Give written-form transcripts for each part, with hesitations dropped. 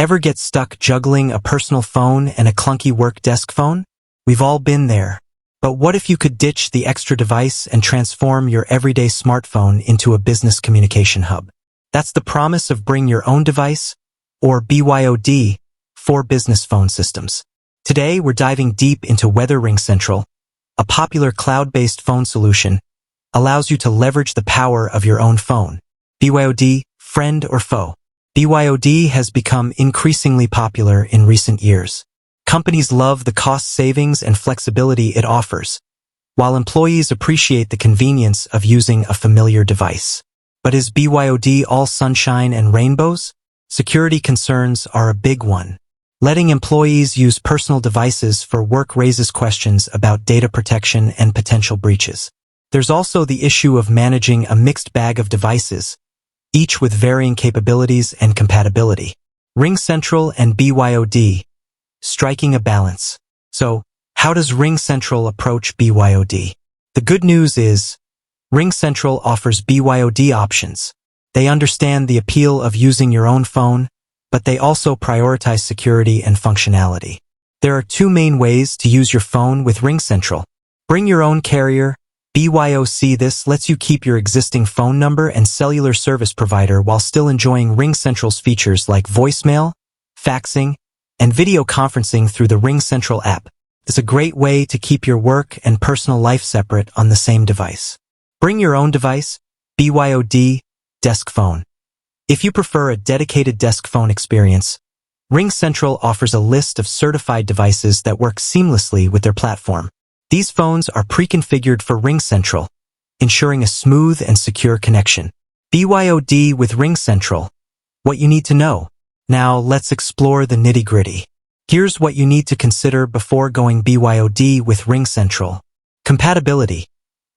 Ever get stuck juggling a personal phone and a clunky work desk phone? We've all been there. But what if you could ditch the extra device and transform your everyday smartphone into a business communication hub? That's the promise of Bring Your Own Device, or BYOD, for business phone systems. Today, we're diving deep into whether RingCentral, a popular cloud-based phone solution, allows you to leverage the power of your own phone. BYOD, friend or foe? BYOD has become increasingly popular in recent years. Companies love the cost savings and flexibility it offers, while employees appreciate the convenience of using a familiar device. But is BYOD all sunshine and rainbows? Security concerns are a big one. Letting employees use personal devices for work raises questions about data protection and potential breaches. There's also the issue of managing a mixed bag of devices, each with varying capabilities and compatibility. RingCentral and BYOD, striking a balance. So, how does RingCentral approach BYOD? The good news is, RingCentral offers BYOD options. They understand the appeal of using your own phone, but they also prioritize security and functionality. There are two main ways to use your phone with RingCentral. Bring your own carrier, BYOC. This lets you keep your existing phone number and cellular service provider while still enjoying RingCentral's features like voicemail, faxing, and video conferencing through the RingCentral app. It's a great way to keep your work and personal life separate on the same device. Bring your own device, BYOD, desk phone. If you prefer a dedicated desk phone experience, RingCentral offers a list of certified devices that work seamlessly with their platform. These phones are pre-configured for RingCentral, ensuring a smooth and secure connection. BYOD with RingCentral. What you need to know. Now let's explore the nitty-gritty. Here's what you need to consider before going BYOD with RingCentral. Compatibility.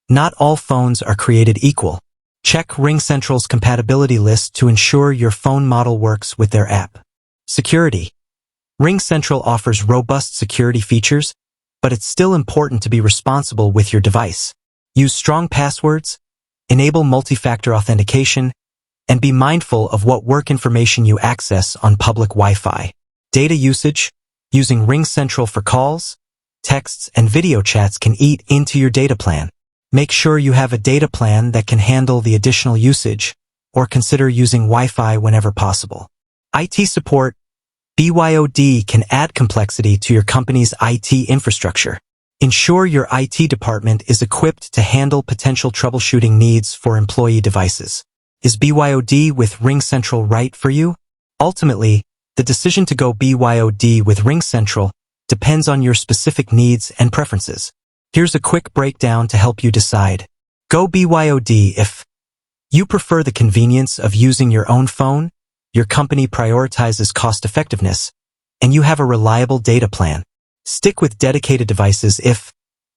Not all phones are created equal. Check RingCentral's compatibility list to ensure your phone model works with their app. Security. RingCentral offers robust security features, but it's still important to be responsible with your device. Use strong passwords, enable multi-factor authentication, and be mindful of what work information you access on public Wi-Fi. Data usage. Using RingCentral for calls, texts, and video chats can eat into your data plan. Make sure you have a data plan that can handle the additional usage, or consider using Wi-Fi whenever possible. IT support. BYOD can add complexity to your company's IT infrastructure. Ensure your IT department is equipped to handle potential troubleshooting needs for employee devices. Is BYOD with RingCentral right for you? Ultimately, the decision to go BYOD with RingCentral depends on your specific needs and preferences. Here's a quick breakdown to help you decide. Go BYOD if you prefer the convenience of using your own phone, your company prioritizes cost-effectiveness, and you have a reliable data plan. Stick with dedicated devices if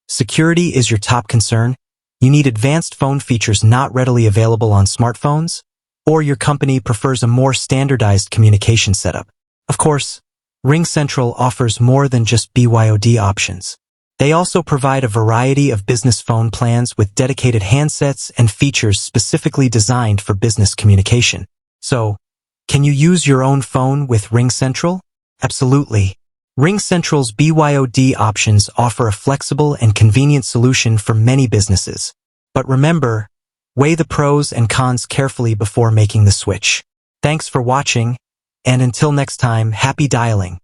security is your top concern, you need advanced phone features not readily available on smartphones, or your company prefers a more standardized communication setup. Of course, RingCentral offers more than just BYOD options. They also provide a variety of business phone plans with dedicated handsets and features specifically designed for business communication. So, can you use your own phone with RingCentral? Absolutely. RingCentral's BYOD options offer a flexible and convenient solution for many businesses. But remember, weigh the pros and cons carefully before making the switch. Thanks for watching, and until next time, happy dialing.